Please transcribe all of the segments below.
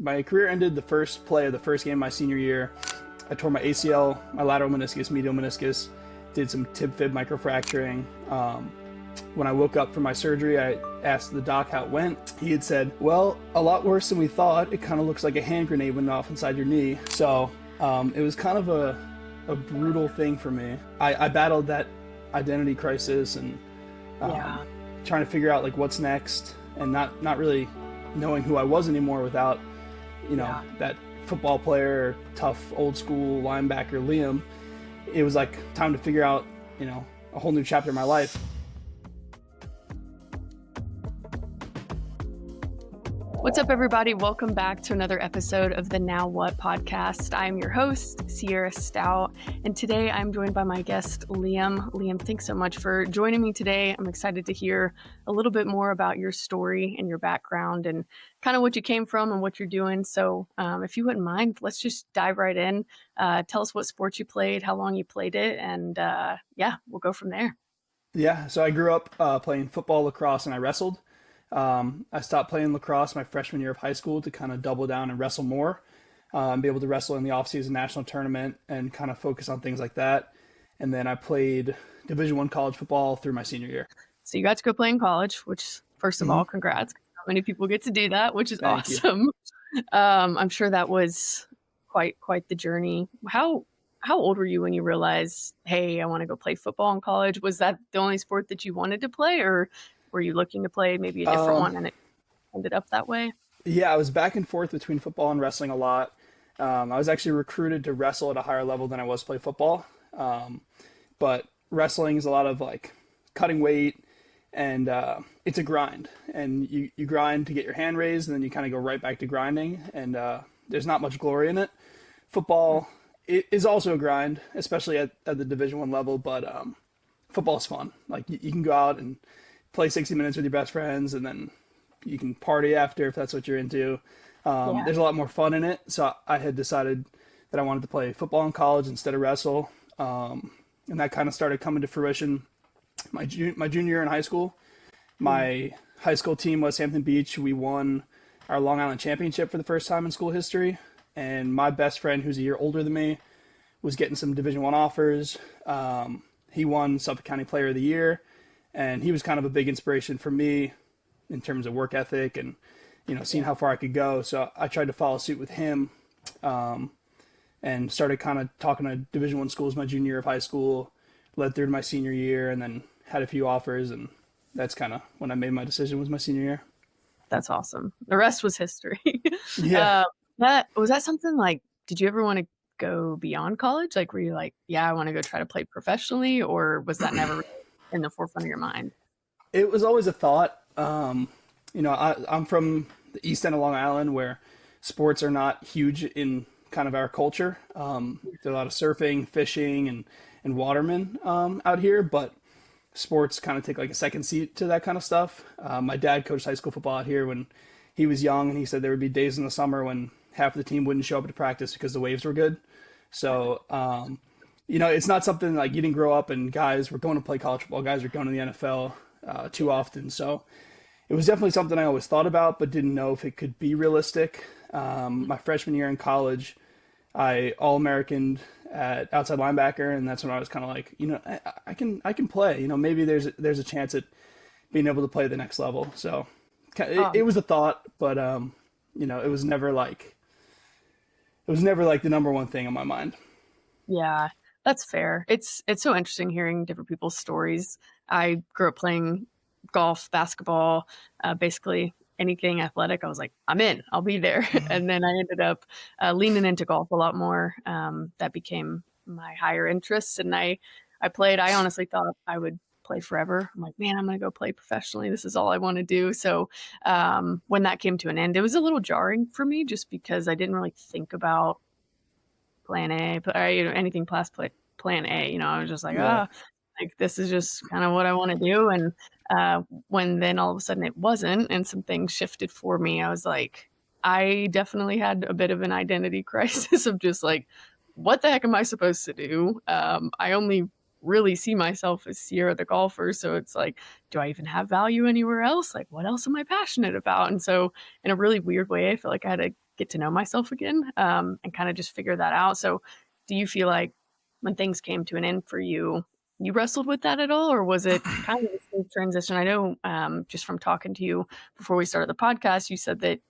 my career ended the first play of the first game of my senior year. I tore my ACL, my lateral meniscus, medial meniscus, did some tib-fib microfracturing. When I woke up from my surgery, I asked the doc how it went. He had said, well, a lot worse than we thought. It kind of looks like a hand grenade went off inside your knee. So it was kind of a brutal thing for me. I battled that identity crisis and trying to figure out like what's next and not really knowing who I was anymore without, that football player, tough old school linebacker Liam. It was like time to figure out, a whole new chapter in my life. What's up, everybody? Welcome back to another episode of the Now What podcast. I'm your host, Sierra Stout, and today I'm joined by my guest, Liam. Liam, thanks so much for joining me today. I'm excited to hear a little bit more about your story and your background and kind of what you came from and what you're doing. So if you wouldn't mind, let's just dive right in. Tell us what sports you played, how long you played it, and we'll go from there. Yeah, so I grew up playing football, lacrosse, and I wrestled. I stopped playing lacrosse my freshman year of high school to kind of double down and wrestle more, and be able to wrestle in the off-season national tournament and kind of focus on things like that. And then I played Division I college football through my senior year. So you got to go play in college, which, first of all, congrats. Not many people get to do that, which is Thank awesome. I'm sure that was quite the journey. How old were you when you realized, hey, I want to go play football in college? Was that the only sport that you wanted to play, or were you looking to play maybe a different one and it ended up that way? Yeah, I was back and forth between football and wrestling a lot. I was actually recruited to wrestle at a higher level than I was to play football. But wrestling is a lot of like cutting weight, and it's a grind. And you grind to get your hand raised, and then you kind of go right back to grinding. And there's not much glory in it. Football is also a grind, especially at the Division I level. But football is fun. Like you can go out and play 60 minutes with your best friends, and then you can party after if that's what you're into. There's a lot more fun in it. So I had decided that I wanted to play football in college instead of wrestle. And that kind of started coming to fruition my junior year in high school. My high school team, West Hampton Beach, we won our Long Island championship for the first time in school history. And my best friend, who's a year older than me, was getting some Division I offers. He won Suffolk County Player of the Year. And he was kind of a big inspiration for me in terms of work ethic and, seeing how far I could go. So I tried to follow suit with him, and started kind of talking to Division I schools my junior year of high school, led through to my senior year, and then had a few offers. And that's kind of when I made my decision, was my senior year. That's awesome. The rest was history. Yeah. Was that something like, did you ever want to go beyond college? Like, were you like, yeah, I want to go try to play professionally, or was that never in the forefront of your mind? It was always a thought. I'm from the east end of Long Island, where sports are not huge in kind of our culture. There's a lot of surfing, fishing, and watermen out here, but sports kind of take like a second seat to that kind of stuff. My dad coached high school football out here when he was young, and he said there would be days in the summer when half the team wouldn't show up to practice because the waves were good. So, it's not something like you didn't grow up and guys were going to play college football, guys were going to the NFL too often. So it was definitely something I always thought about, but didn't know if it could be realistic. My freshman year in college, I All-Americaned at outside linebacker, and that's when I was kind of like, I can play. Maybe there's a chance at being able to play the next level. So it was a thought, but it was never like the number one thing on my mind. Yeah, that's fair. It's so interesting hearing different people's stories. I grew up playing golf, basketball, basically anything athletic. I was like, I'm in, I'll be there. And then I ended up leaning into golf a lot more. That became my higher interest. And I honestly thought I would play forever. I'm like, man, I'm going to go play professionally. This is all I want to do. So when that came to an end, it was a little jarring for me just because I didn't really think about plan A, anything past plan A. I was just like, like this is just kind of what I want to do. And when then all of a sudden it wasn't, and some things shifted for me, I was like, I definitely had a bit of an identity crisis of just like, what the heck am I supposed to do? I only really see myself as Sierra the golfer. So it's like, do I even have value anywhere else? Like, what else am I passionate about? And so in a really weird way, I feel like I had to get to know myself again, and kind of just figure that out. So do you feel like when things came to an end for you, you wrestled with that at all, or was it kind of a smooth transition? I know, just from talking to you before we started the podcast, you said that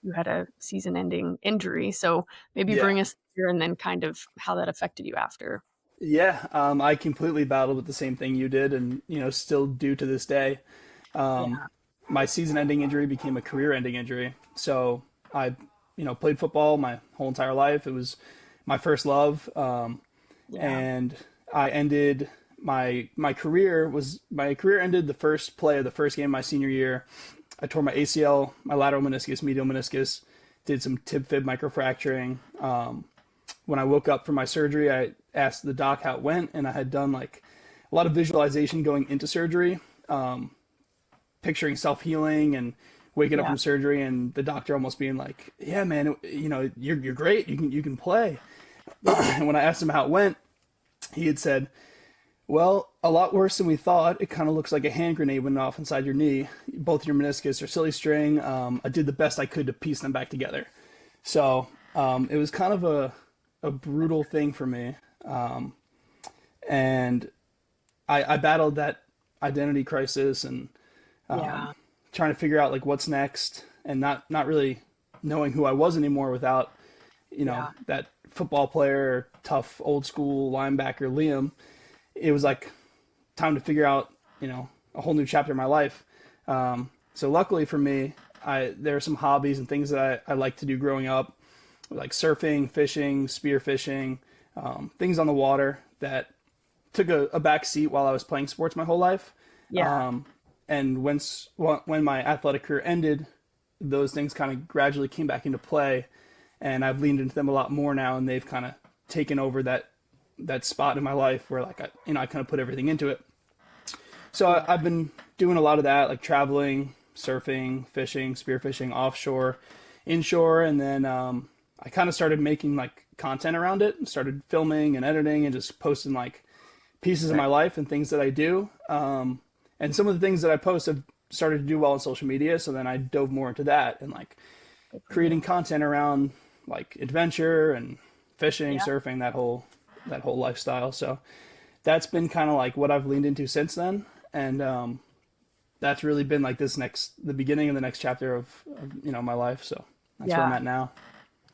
you had a season-ending injury. So maybe Yeah. bring us here and then kind of how that affected you after. Yeah, I completely battled with the same thing you did, and still do to this day. Um, Yeah, my season-ending injury became a career-ending injury. So I, played football my whole entire life. It was my first love, yeah, and I ended my career ended the first play of the first game of my senior year. I tore my ACL, my lateral meniscus, medial meniscus, did some tib fib microfracturing. When I woke up from my surgery, I asked the doc how it went, and I had done like a lot of visualization going into surgery, picturing self healing and waking up yeah, from surgery, and the doctor almost being like, "Yeah, man, you're great. You can play." yeah, And when I asked him how it went, he had said, "Well, a lot worse than we thought. It kind of looks like a hand grenade went off inside your knee. Both your meniscus are silly string. I did the best I could to piece them back together." So it was kind of a brutal thing for me. And I battled that identity crisis and yeah, trying to figure out like what's next, and not really knowing who I was anymore without yeah, that football player, tough old school linebacker Liam. It was like time to figure out a whole new chapter in my life. So luckily for me, there are some hobbies and things that I like to do growing up, like surfing, fishing, spear fishing, things on the water that took a back seat while I was playing sports my whole life. yeah. And when my athletic career ended, those things kind of gradually came back into play, and I've leaned into them a lot more now, and they've kind of taken over that spot in my life where like I kind of put everything into it. So I've been doing a lot of that, like traveling, surfing, fishing, spearfishing, offshore, inshore, and then I kind of started making like content around it, and started filming and editing and just posting like pieces of my life and things that I do. And some of the things that I post have started to do well on social media, so then I dove more into that and like Good for creating you. content around like adventure and fishing, Yeah, surfing, that whole lifestyle. So that's been kind of like what I've leaned into since then, and that's really been like the beginning of the next chapter of my life. So that's where I'm yeah. at now.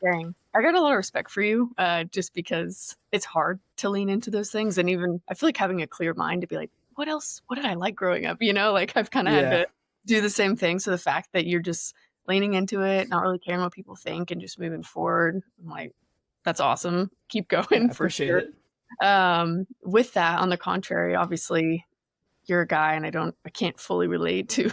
Dang. I got a lot of respect for you, just because it's hard to lean into those things. And even I feel like having a clear mind to be like, what else? What did I like growing up? Like I've kind of had Yeah, to do the same thing. So the fact that you're just leaning into it, not really caring what people think and just moving forward, I'm like, that's awesome. Keep yeah, going I for appreciate sure. it. With that, on the contrary, obviously you're a guy and I can't fully relate to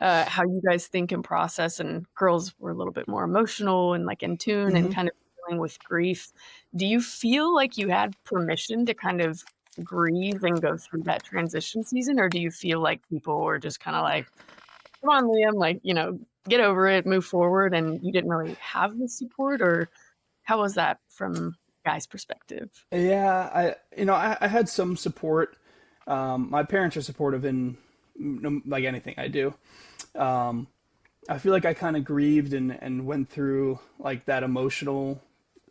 how you guys think and process, and girls were a little bit more emotional and like in tune and Hmm. kind of dealing with grief. Do you feel like you had permission to kind of grieve and go through that transition season, or do you feel like people were just kind of like, come on, Liam, like, get over it, move forward, and you didn't really have the support? Or how was that from a guy's perspective? Yeah, I had some support. My parents are supportive in like anything I do. Um, I feel like I kind of grieved and went through like that emotional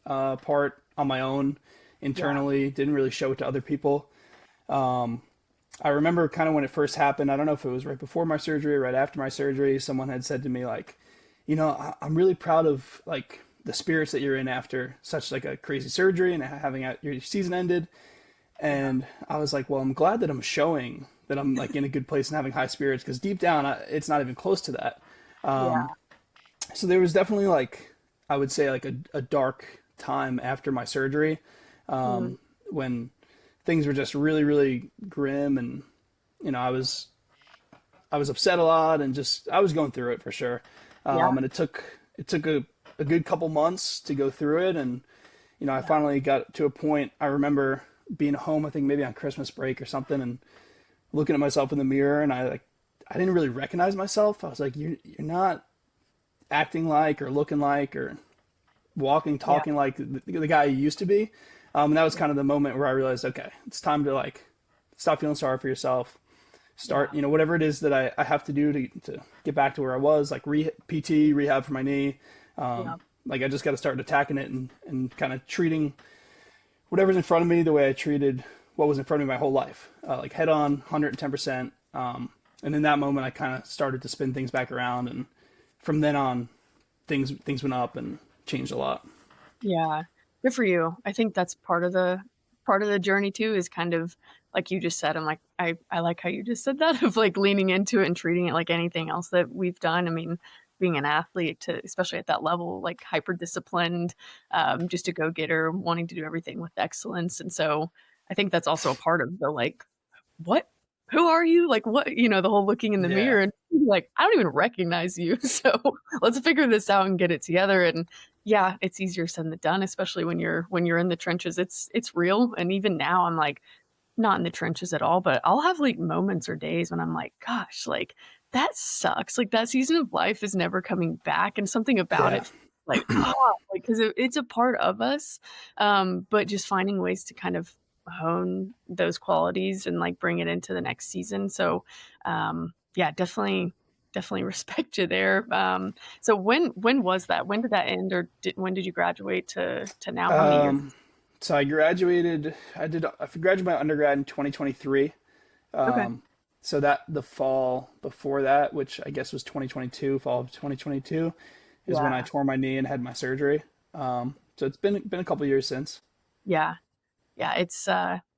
part on my own Yeah, internally. Didn't really show it to other people. I remember kind of when it first happened. I don't know if it was right before my surgery or right after my surgery. Someone had said to me like, I'm really proud of like the spirits that you're in after such like a crazy surgery and having your season ended. yeah, And I was like, well, I'm glad that I'm showing that I'm like in a good place and having high spirits, because deep down, it's not even close to that. yeah, So there was definitely like, I would say like a dark time after my surgery, mm, when things were just really, really grim, and I was upset a lot, and just I was going through it for sure. yeah, And it took a good couple months to go through it, and I yeah, finally got to a point. I remember being home, I think maybe on Christmas break or something, and looking at myself in the mirror, and I didn't really recognize myself. I was like, you're not acting like or looking like or walking, yeah, talking like the guy you used to be. And that was kind of the moment where I realized, okay, it's time to like stop feeling sorry for yourself. yeah, Start, whatever it is that I have to do to get back to where I was, like PT, rehab for my knee, yeah. Like I just got to start attacking it and kind of treating whatever's in front of me the way I treated what was in front of me my whole life, like head on, 110%. And in that moment, I kind of started to spin things back around, and from then on, things went up and changed a lot. Yeah. Good for you. I think that's part of the journey too, is kind of like you just said. I'm like, I like how you just said that, of like leaning into it and treating it like anything else that we've done. I mean, being an athlete, to especially at that level, like hyper disciplined, just a go getter, wanting to do everything with excellence. And so I think that's also a part of the like, what, who are you? Like, what, the whole looking in the Yeah. mirror and like, I don't even recognize you. So let's figure this out and get it together. And yeah, it's easier said than done, especially when you're in the trenches. It's real. And even now I'm like, not in the trenches at all, but I'll have like moments or days when I'm like, gosh, like that sucks. Like that season of life is never coming back. And something about Yeah. it, like, oh, like, because it's a part of us. But just finding ways to kind of hone those qualities and like bring it into the next season. So, yeah, definitely respect you there. So when was that? When did that end, or when did you graduate to now? How many years? Um, so I graduated my undergrad in 2023. Okay. So that the fall before that, which I guess was 2022, fall of 2022, is when I Yeah. tore my knee and had my surgery. So it's been a couple years since. Yeah. Yeah, it's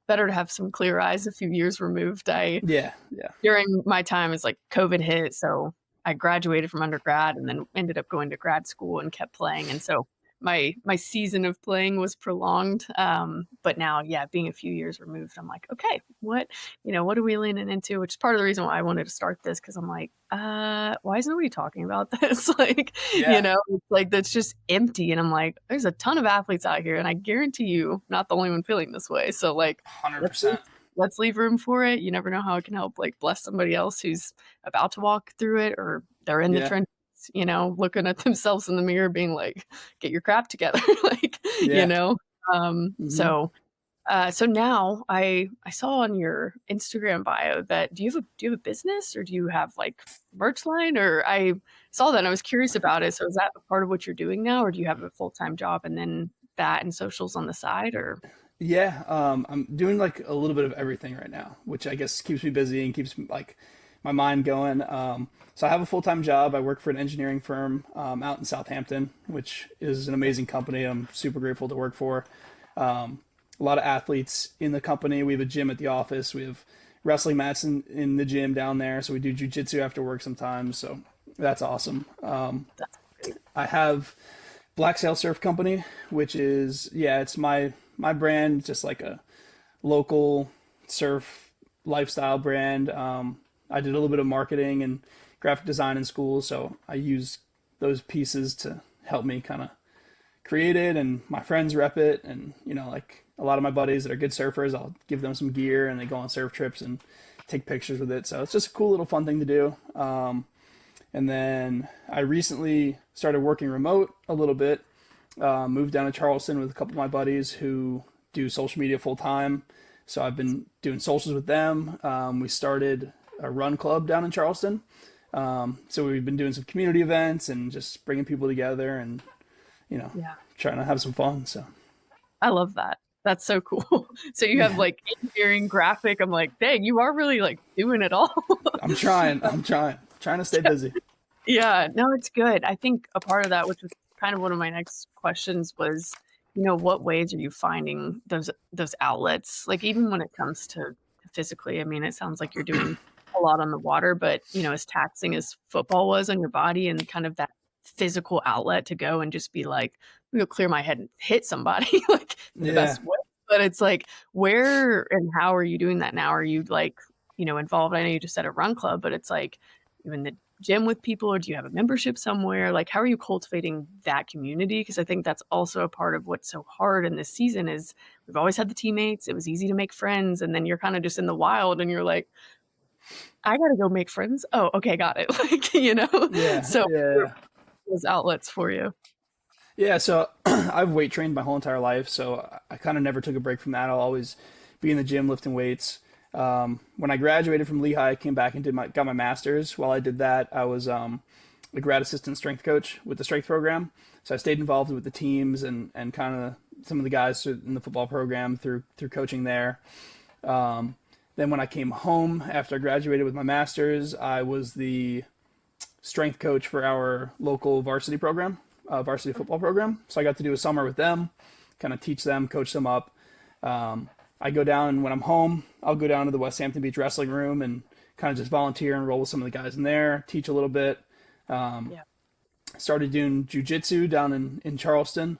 better to have some clear eyes a few years removed. I Yeah, yeah, During my time, it's like COVID hit, so I graduated from undergrad and then ended up going to grad school and kept playing. And so my season of playing was prolonged. But now, yeah, being a few years removed, I'm like, okay, what are we leaning into? Which is part of the reason why I wanted to start this, because I'm like, why is nobody talking about this? Like, yeah, it's like that's just empty. And I'm like, there's a ton of athletes out here, and I guarantee you, I'm not the only one feeling this way. So like, let's 100%. let's leave room for it. You never know how it can help like bless somebody else who's about to walk through it, or they're in the Yeah, trenches, looking at themselves in the mirror being like, get your crap together. Like, you yeah. know. Hmm. So now I saw on your Instagram bio that do you have a business, or do you have like merch line? Or I saw that and I was curious about it. So is that a part of what you're doing now, or do you have a full-time job and then that and socials on the side? Or Yeah, I'm doing like a little bit of everything right now, which I guess keeps me busy and keeps like my mind going. So I have a full-time job. I work for an engineering firm out in Southampton, which is an amazing company. I'm super grateful to work for. A lot of athletes in the company. We have a gym at the office. We have wrestling mats in the gym down there. So we do jujitsu after work sometimes. So that's awesome. that's great. I have Black Sail Surf Company, which is yeah, it's my brand, just like a local surf lifestyle brand. I did a little bit of marketing and graphic design in school, so I use those pieces to help me kind of create it, and my friends rep it, and like a lot of my buddies that are good surfers, I'll give them some gear, and they go on surf trips and take pictures with it. So it's just a cool little fun thing to do. And then I recently started working remote a little bit. Moved down to Charleston with a couple of my buddies who do social media full time. So I've been doing socials with them. We started a run club down in Charleston. So we've been doing some community events and just bringing people together and, you know, Yeah. trying to have some fun. So, I love that. That's so cool. So you have yeah, like engineering, graphic. I'm like, dang, you are really like doing it all. I'm trying. I'm trying to stay busy. Yeah, no, it's good. I think a part of that, which was kind of one of my next questions, was, what ways are you finding those outlets? Like even when it comes to physically, I mean, it sounds like you're doing a lot on the water, but as taxing as football was on your body, and kind of that physical outlet to go and just be like, I'm gonna clear my head and hit somebody like in the Yeah. best way. But it's like, where and how are you doing that now? Are you like, involved? I know you just said a run club, but it's like you in the gym with people, or do you have a membership somewhere? Like, how are you cultivating that community? Because I think that's also a part of what's so hard in this season is we've always had the teammates. It was easy to make friends, and then you're kind of just in the wild, and you're like, I got to go make friends. Oh, okay, got it. Like, Yeah. so what are Yeah. those outlets for you? Yeah, so I've weight trained my whole entire life, so I kind of never took a break from that. I'll always be in the gym lifting weights. When I graduated from Lehigh, I came back and got my master's. While I did that, I was a grad assistant strength coach with the strength program. So I stayed involved with the teams and kind of some of the guys in the football program through coaching there. Then when I came home after I graduated with my master's, I was the strength coach for our local varsity program, varsity football program. So I got to do a summer with them, kind of teach them, coach them up. I go down when I'm home. I'll go down to the West Hampton Beach wrestling room and kind of just volunteer and roll with some of the guys in there, teach a little bit. Yeah. Started doing jujitsu down in Charleston,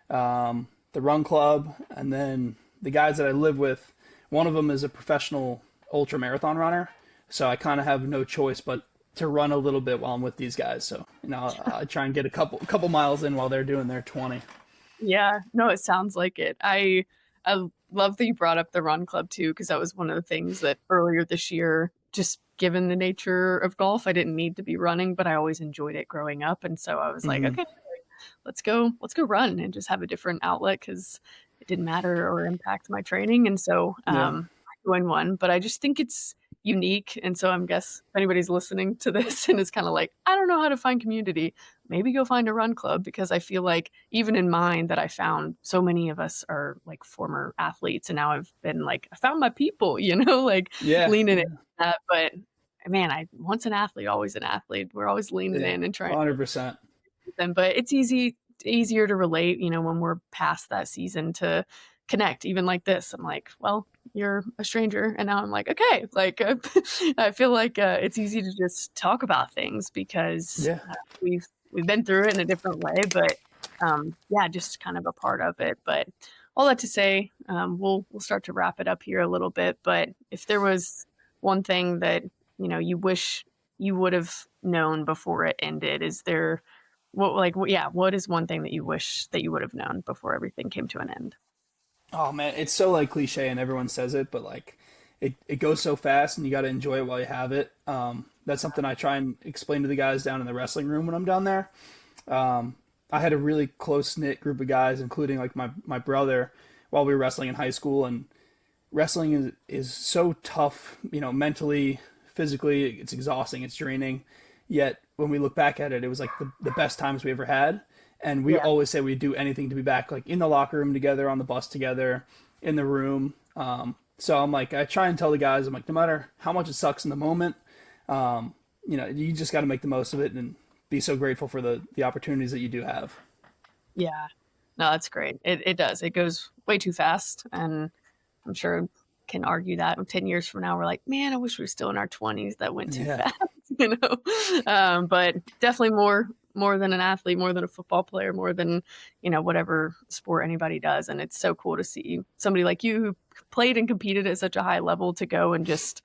the run club, and then the guys that I live with. One of them is a professional ultra marathon runner, so I kind of have no choice but to run a little bit while I'm with these guys. So I try and get a couple miles in while they're doing their 20. Yeah, no, it sounds like it. I love that you brought up the run club too, because that was one of the things that earlier this year, just given the nature of golf, I didn't need to be running, but I always enjoyed it growing up. And so I was like, Mm-hmm. okay, let's go run and just have a different outlet because it didn't matter or impact my training. And so Yeah. I joined one, but I just think it's unique. And so I'm guess if anybody's listening to this and is kind of like, I don't know how to find community, maybe go find a run club, because I feel like even in mine that I found so many of us are like former athletes. And now I've been like, I found my people, like Yeah. leaning into that. But man, I once an athlete, always an athlete. We're always leaning Yeah. in and trying 100%. them, but it's easier to relate, when we're past that season, to connect. Even like this, I'm like, well, you're a stranger, and now I'm like, okay, like I feel like it's easy to just talk about things because Yeah. we've been through it in a different way, but yeah, just kind of a part of it. But all that to say, we'll start to wrap it up here a little bit. But if there was one thing that you wish you would have known before it ended, is there what is one thing that you wish that you would have known before everything came to an end? Oh man, it's so like cliche and everyone says it, but like it goes so fast and you got to enjoy it while you have it. That's something I try and explain to the guys down in the wrestling room when I'm down there. I had a really close knit group of guys, including like my brother, while we were wrestling in high school. And wrestling is so tough, mentally, physically. It's exhausting, it's draining. Yet when we look back at it, it was like the best times we ever had. And we Yeah. always say we'd do anything to be back, like in the locker room together, on the bus together, in the room. So I'm like, I try and tell the guys, I'm like, no matter how much it sucks in the moment, you just got to make the most of it and be so grateful for the opportunities that you do have. Yeah. No, that's great. It does. It goes way too fast, and I'm sure can argue that 10 years from now we're like, man, I wish we were still in our 20s. That went too Yeah. fast, but definitely more than an athlete, more than a football player, more than whatever sport anybody does. And it's so cool to see somebody like you who played and competed at such a high level to go and just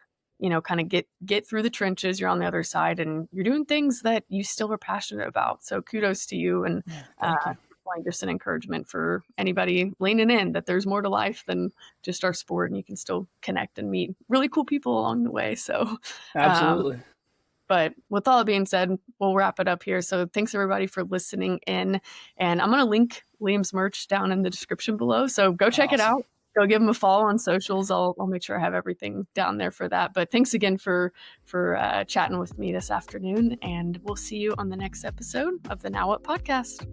kind of get through the trenches. You're on the other side and you're doing things that you still are passionate about. So kudos to you. And Yeah. Thank you. just an encouragement for anybody leaning in that there's more to life than just our sport, and you can still connect and meet really cool people along the way. So Absolutely. but with all that being said, we'll wrap it up here. So thanks everybody for listening in, and I'm going to link Liam's merch down in the description below. So go check it Awesome. out. Go give him a follow on socials. I'll make sure I have everything down there for that. But thanks again for chatting with me this afternoon, and we'll see you on the next episode of the Now What podcast.